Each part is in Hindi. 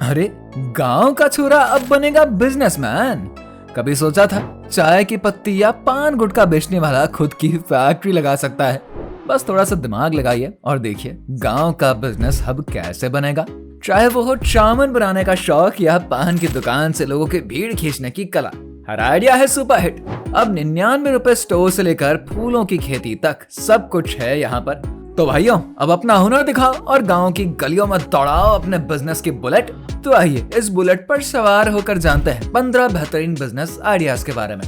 अरे, गांव का छोरा अब बनेगा बिजनेसमैन। कभी सोचा था चाय की पत्ती या पान गुटखा बेचने वाला खुद की फैक्ट्री लगा सकता है? बस थोड़ा सा दिमाग लगाइए और देखिए गांव का बिजनेस हब कैसे बनेगा। चाहे वो हो चाउमीन बनाने का शौक या पान की दुकान से लोगों की भीड़ खींचने की कला, हर आइडिया है सुपरहिट। अब 99 रुपए स्टोर से लेकर फूलों की खेती तक सब कुछ है यहाँ पर। तो भाइयों, अब अपना हुनर दिखाओ और गांव की गलियों में दौड़ाओ अपने बिजनेस की बुलेट। तो आइए इस बुलेट पर सवार होकर जानते हैं 15 बेहतरीन बिजनेस आइडियाज के बारे में।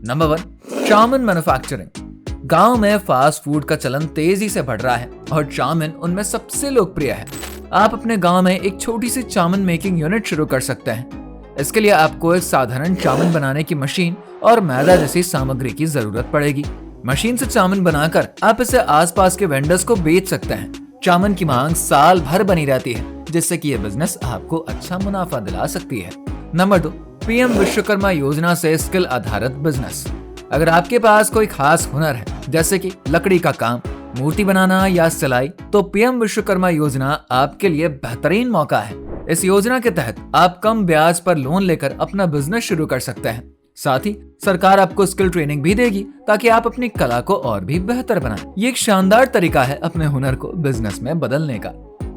Number 1, chow mein manufacturing. गांव में फास्ट फूड का चलन तेजी से बढ़ रहा है और चाउमीन उनमें सबसे लोकप्रिय है। आप अपने गांव में एक छोटी सी चाउमीन मेकिंग यूनिट शुरू कर सकते हैं। इसके लिए आपको एक साधारण चाउमीन बनाने की मशीन और मैदा जैसी सामग्री की जरूरत पड़ेगी। मशीन से चाउमीन बनाकर आप इसे आसपास के वेंडर्स को बेच सकते हैं। चाउमीन की मांग साल भर बनी रहती है, जिससे कि ये बिजनेस आपको अच्छा मुनाफा दिला सकती है। नंबर 2, पीएम विश्वकर्मा योजना से स्किल आधारित बिजनेस। अगर आपके पास कोई खास हुनर है, जैसे कि लकड़ी का काम, मूर्ति बनाना या सिलाई, तो पीएम विश्वकर्मा योजना आपके लिए बेहतरीन मौका है। इस योजना के तहत आप कम ब्याज पर लोन लेकर अपना बिजनेस शुरू कर सकते हैं। साथ ही सरकार आपको स्किल ट्रेनिंग भी देगी ताकि आप अपनी कला को और भी बेहतर बनाएं। ये एक शानदार तरीका है अपने हुनर को बिजनेस में बदलने का।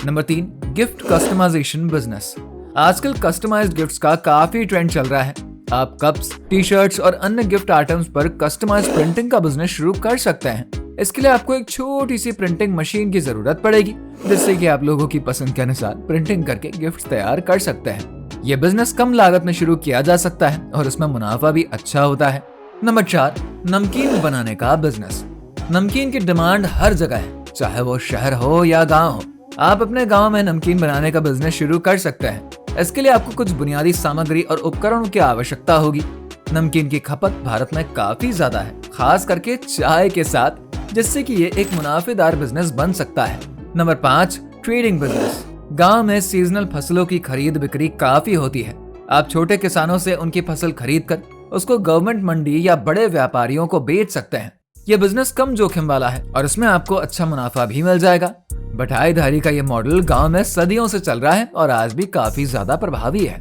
Number 3, gift customisation business. आजकल कस्टमाइज्ड गिफ्ट्स का काफी ट्रेंड चल रहा है। आप कप्स, टी शर्ट्स और अन्य गिफ्ट आइटम्स पर कस्टमाइज्ड प्रिंटिंग का बिजनेस शुरू कर सकते हैं। इसके लिए आपको एक छोटी सी प्रिंटिंग मशीन की जरूरत पड़ेगी, जिससे कि आप लोगों की पसंद के अनुसार प्रिंटिंग करके गिफ्ट तैयार कर सकते हैं। यह बिजनेस कम लागत में शुरू किया जा सकता है और इसमें मुनाफा भी अच्छा होता है। नंबर 4, नमकीन बनाने का बिजनेस। नमकीन की डिमांड हर जगह है, चाहे वो शहर हो या गांव हो। आप अपने गांव में नमकीन बनाने का बिजनेस शुरू कर सकते हैं। इसके लिए आपको कुछ बुनियादी सामग्री और उपकरणों की आवश्यकता होगी। नमकीन की खपत भारत में काफी ज्यादा है, खास करके चाय के साथ, जिससे कि ये एक मुनाफेदार बिजनेस बन सकता है। Number 5, trading business. गांव में सीजनल फसलों की खरीद बिक्री काफी होती है। आप छोटे किसानों से उनकी फसल खरीद कर उसको गवर्नमेंट मंडी या बड़े व्यापारियों को बेच सकते हैं। यह बिजनेस कम जोखिम वाला है और इसमें आपको अच्छा मुनाफा भी मिल जाएगा। बटाईदारी का यह मॉडल गांव में सदियों से चल रहा है और आज भी काफी ज्यादा प्रभावी है।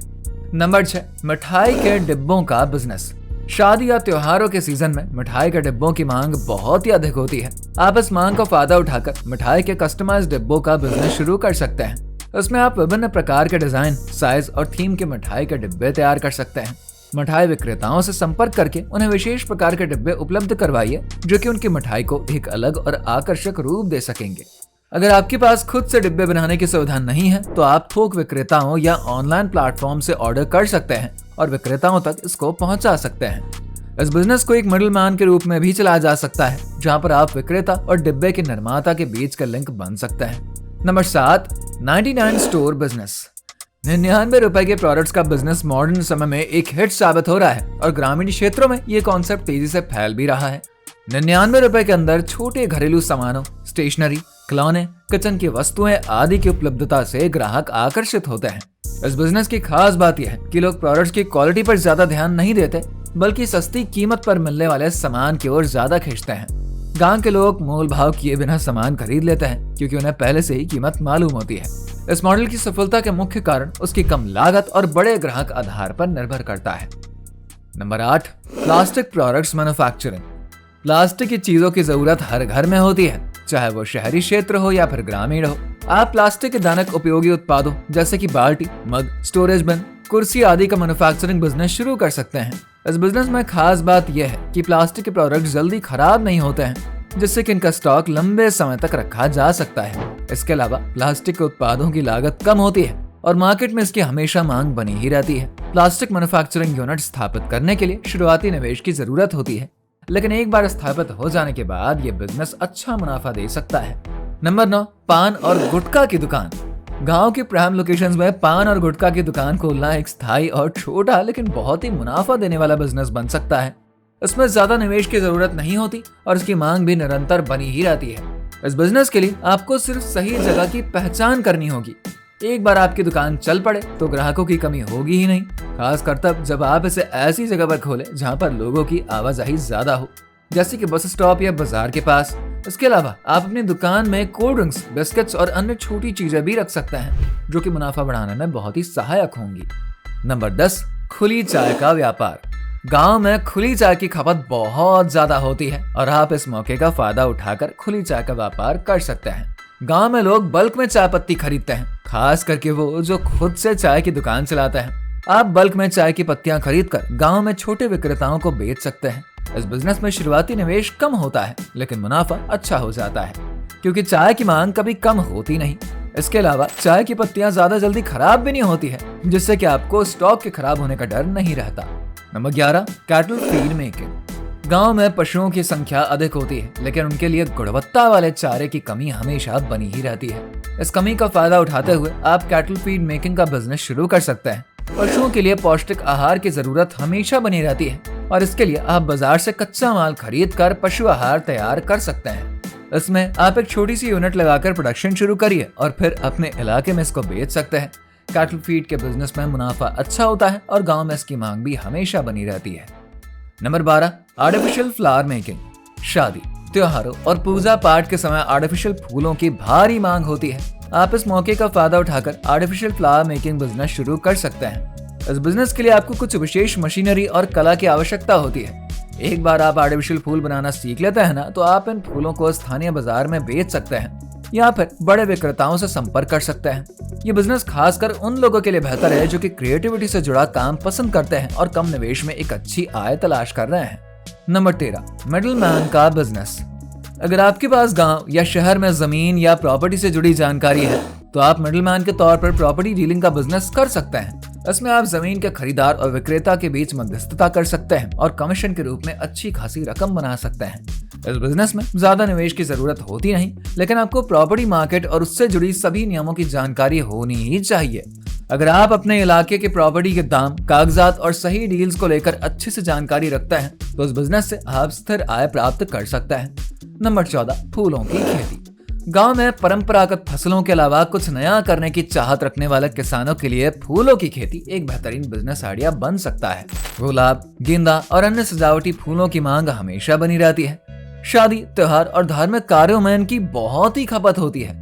नंबर 6, मिठाई के डिब्बों का बिजनेस। शादी या त्योहारों के सीजन में मिठाई के डिब्बों की मांग बहुत ही अधिक होती है। आप इस मांग का फायदा उठाकर मिठाई के कस्टमाइज्ड डिब्बों का बिजनेस शुरू कर सकते हैं। उसमें आप विभिन्न प्रकार के डिजाइन, साइज और थीम के मिठाई के डिब्बे तैयार कर सकते हैं। मिठाई विक्रेताओं से संपर्क करके उन्हें विशेष प्रकार के डिब्बे उपलब्ध करवाइए, जो कि उनकी मिठाई को एक अलग और आकर्षक रूप दे सकेंगे। अगर आपके पास खुद से डिब्बे बनाने की सुविधा नहीं है, तो आप थोक विक्रेताओं या ऑनलाइन प्लेटफॉर्म से ऑर्डर कर सकते हैं और विक्रेताओं तक इसको पहुंचा सकते हैं। इस बिजनेस को एक मिडिल मैन के रूप में भी चलाया जा सकता है, जहां पर आप विक्रेता और डिब्बे के निर्माता के बीच का लिंक बन सकते हैं। Number 7, 99 store business. 99 रुपए के प्रोडक्ट्स का बिजनेस मॉडर्न समय में एक हिट साबित हो रहा है और ग्रामीण क्षेत्रों में ये कॉन्सेप्ट तेजी से फैल भी रहा है। 99 रुपए के अंदर छोटे घरेलू सामानों, स्टेशनरी, खिलौने, किचन की वस्तुएं आदि की उपलब्धता से ग्राहक आकर्षित होते हैं। इस बिजनेस की खास बात यह है कि लोग प्रोडक्ट्स की क्वालिटी पर ज्यादा ध्यान नहीं देते, बल्कि सस्ती कीमत पर मिलने वाले सामान की ओर ज्यादा खींचते हैं। गांव के लोग मोल भाव किए बिना सामान खरीद लेते हैं, क्योंकि उन्हें पहले से ही कीमत मालूम होती है। इस मॉडल की सफलता के मुख्य कारण उसकी कम लागत और बड़े ग्राहक आधार पर निर्भर करता है। Number 8, plastic products manufacturing. Plastic की चीजों की जरूरत हर घर में होती है, चाहे वो शहरी क्षेत्र हो या फिर ग्रामीण हो। आप प्लास्टिक के दैनिक उपयोगी उत्पादों जैसे कि बाल्टी, मग, स्टोरेज बिन, कुर्सी आदि का मैन्युफैक्चरिंग बिजनेस शुरू कर सकते हैं। इस बिजनेस में खास बात यह है कि प्लास्टिक के प्रोडक्ट जल्दी खराब नहीं होते हैं, जिससे कि इनका स्टॉक लंबे समय तक रखा जा सकता है। इसके अलावा प्लास्टिक के उत्पादों की लागत कम होती है और मार्केट में इसकी हमेशा मांग बनी ही रहती है। प्लास्टिक मैन्युफैक्चरिंग यूनिट स्थापित करने के लिए शुरुआती निवेश की जरूरत होती है, लेकिन एक बार स्थापित हो जाने के बाद ये बिजनेस अच्छा मुनाफा दे सकता है। नंबर 9, पान और गुटखा की दुकान। गांव के प्राइम लोकेशंस में पान और गुटखा की दुकान खोलना एक स्थायी और छोटा लेकिन बहुत ही मुनाफा देने वाला बिजनेस बन सकता है। इसमें ज्यादा निवेश की जरूरत नहीं होती और इसकी मांग भी निरंतर बनी ही रहती है। इस बिजनेस के लिए आपको सिर्फ सही जगह की पहचान करनी होगी। एक बार आपकी दुकान चल पड़े तो ग्राहकों की कमी होगी ही नहीं, खासकर तब जब आप इसे ऐसी जगह पर खोलें जहां पर लोगों की आवाजाही ज्यादा हो, जैसे कि बस स्टॉप या बाजार के पास, इसके अलावा आप अपनी दुकान में कोल्ड ड्रिंक्स, बिस्किट्स और अन्य छोटी चीजें भी रख सकते हैं, जो कि मुनाफा बढ़ाने में बहुत ही सहायक होंगी। नंबर 10, खुली चाय का व्यापार। गांव में खुली चाय की खपत बहुत ज्यादा होती है और आप इस मौके का फायदा उठाकर खुली चाय का व्यापार कर सकते हैं। गांव में लोग बल्क में चाय पत्ती खरीदते हैं, खास करके वो जो खुद से चाय की दुकान चलाते हैं। आप बल्क में चाय की पत्तियां खरीदकर गांव में छोटे विक्रेताओं को बेच सकते हैं। इस बिजनेस में शुरुआती निवेश कम होता है, लेकिन मुनाफा अच्छा हो जाता है, क्योंकि चाय की मांग कभी कम होती नहीं। इसके अलावा चाय की पत्तियां ज्यादा जल्दी खराब भी नहीं होती है, जिससे कि आपको स्टॉक के खराब होने का डर नहीं रहता। Number 11, cattle feed making. गांव में पशुओं की संख्या अधिक होती है, लेकिन उनके लिए गुणवत्ता वाले चारे की कमी हमेशा बनी ही रहती है। इस कमी का फायदा उठाते हुए आप कैटल फीड मेकिंग का बिजनेस शुरू कर सकते हैं। पशुओं के लिए पौष्टिक आहार की जरूरत हमेशा बनी रहती है और इसके लिए आप बाजार से कच्चा माल खरीद कर पशु आहार तैयार कर सकते हैं। इसमें आप एक छोटी सी यूनिट लगाकर प्रोडक्शन शुरू करिए और फिर अपने इलाके में इसको बेच सकते हैं। कैटल फीड के बिजनेस में मुनाफा अच्छा होता है और गांव में इसकी मांग भी हमेशा बनी रहती है। Number 12, artificial flower making. शादी, त्योहारों और पूजा पाठ के समय आर्टिफिशियल फूलों की भारी मांग होती है। आप इस मौके का फायदा उठाकर आर्टिफिशियल फ्लावर मेकिंग बिजनेस शुरू कर सकते हैं। इस बिजनेस के लिए आपको कुछ विशेष मशीनरी और कला की आवश्यकता होती है। एक बार आप आर्टिफिशियल फूल बनाना सीख लेते हैं ना, तो आप इन फूलों को स्थानीय बाजार में बेच सकते हैं या फिर बड़े विक्रेताओं से संपर्क कर सकते हैं। ये बिजनेस खासकर उन लोगों के लिए बेहतर है जो कि क्रिएटिविटी से जुड़ा काम पसंद करते हैं और कम निवेश में एक अच्छी आय तलाश कर रहे हैं। नंबर 13, मिडलमैन का बिजनेस। अगर आपके पास गांव या शहर में जमीन या प्रॉपर्टी से जुड़ी जानकारी है, तो आप मिडलमैन के तौर पर प्रॉपर्टी डीलिंग का बिजनेस कर सकते हैं। इसमें आप जमीन के खरीदार और विक्रेता के बीच मध्यस्थता कर सकते हैं और कमीशन के रूप में अच्छी खासी रकम बना सकते हैं। इस बिजनेस में ज्यादा निवेश की जरूरत होती नहीं, लेकिन आपको प्रॉपर्टी मार्केट और उससे जुड़ी सभी नियमों की जानकारी होनी ही चाहिए। अगर आप अपने इलाके के प्रॉपर्टी के दाम, कागजात और सही डील्स को लेकर अच्छे से जानकारी रखते हैं, तो इस बिजनेस से आप स्थिर आय प्राप्त कर सकते हैं। नंबर 14, फूलों की खेती। गांव में परंपरागत फसलों के अलावा कुछ नया करने की चाहत रखने वाले किसानों के लिए फूलों की खेती एक बेहतरीन बिजनेस आइडिया बन सकता है। गुलाब, गेंदा और अन्य सजावटी फूलों की मांग हमेशा बनी रहती है। शादी, त्योहार और धार्मिक कार्यों में इनकी बहुत ही खपत होती है।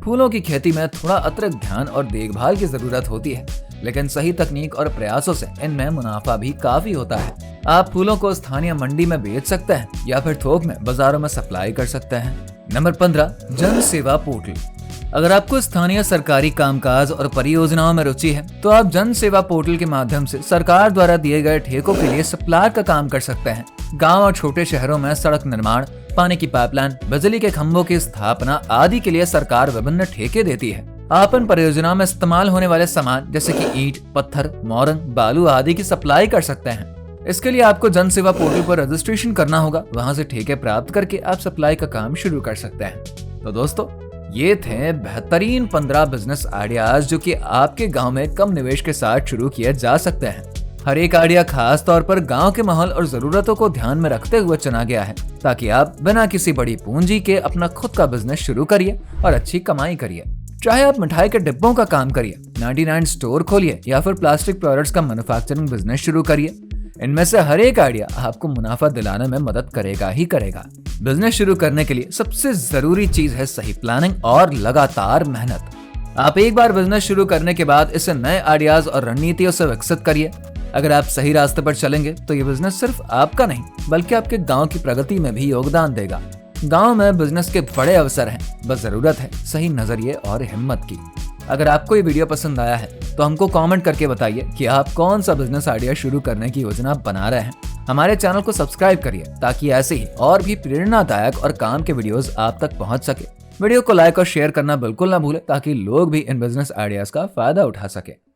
फूलों की खेती में थोड़ा अतिरिक्त ध्यान और देखभाल की जरूरत होती है, लेकिन सही तकनीक और प्रयासों से इनमें मुनाफा भी काफी होता है। आप फूलों को स्थानीय मंडी में बेच सकते हैं या फिर थोक में बाजारों में सप्लाई कर सकते हैं। नंबर 15, जन सेवा पोर्टल। अगर आपको स्थानीय सरकारी कामकाज और परियोजनाओं में रुचि है, तो आप जन सेवा पोर्टल के माध्यम से सरकार द्वारा दिए गए ठेकों के लिए सप्लायर का काम कर सकते हैं। गांव और छोटे शहरों में सड़क निर्माण, पानी की पाइपलाइन, बिजली के खंभों की स्थापना आदि के लिए सरकार विभिन्न ठेके देती है। आप इन परियोजनाओं में इस्तेमाल होने वाले सामान जैसे कि ईंट, पत्थर, मोरंग, बालू आदि की सप्लाई कर सकते हैं। इसके लिए आपको जन सेवा पोर्टल पर रजिस्ट्रेशन करना होगा। वहां से ठेके प्राप्त करके आप सप्लाई का काम शुरू कर सकते हैं। तो दोस्तों, ये थे बेहतरीन 15 बिजनेस आइडियाज जो कि आपके गांव में कम निवेश के साथ शुरू किए जा सकते हैं। हर एक आइडिया खास तौर पर गांव के माहौल और जरूरतों को ध्यान में रखते हुए चुना गया है, ताकि आप बिना किसी बड़ी पूंजी के अपना खुद का बिजनेस शुरू करिए और अच्छी कमाई करिए। चाहे आप मिठाई के डिब्बों का काम करिए, 99 स्टोर खोलिए या फिर प्लास्टिक प्रोडक्ट्स का मैन्युफैक्चरिंग बिजनेस शुरू करिए, इनमें से हर एक आइडिया आपको मुनाफा दिलाने में मदद करेगा ही करेगा। बिजनेस शुरू करने के लिए सबसे जरूरी चीज है सही प्लानिंग और लगातार मेहनत। आप एक बार बिजनेस शुरू करने के बाद इसे नए आइडियाज और रणनीतियों से विकसित करिए। अगर आप सही रास्ते पर चलेंगे तो ये बिजनेस सिर्फ आपका नहीं, बल्कि आपके गांव की प्रगति में भी योगदान देगा। गांव में बिजनेस के बड़े अवसर हैं, बस जरूरत है सही नजरिए और हिम्मत की। अगर आपको ये वीडियो पसंद आया है तो हमको कमेंट करके बताइए कि आप कौन सा बिजनेस आइडिया शुरू करने की योजना बना रहे हैं। हमारे चैनल को सब्सक्राइब करिए ताकि ऐसे ही और भी प्रेरणादायक और काम के वीडियोस आप तक पहुंच सके। वीडियो को लाइक और शेयर करना बिल्कुल ना भूलें ताकि लोग भी इन बिजनेस आइडियाज का फायदा उठा सके।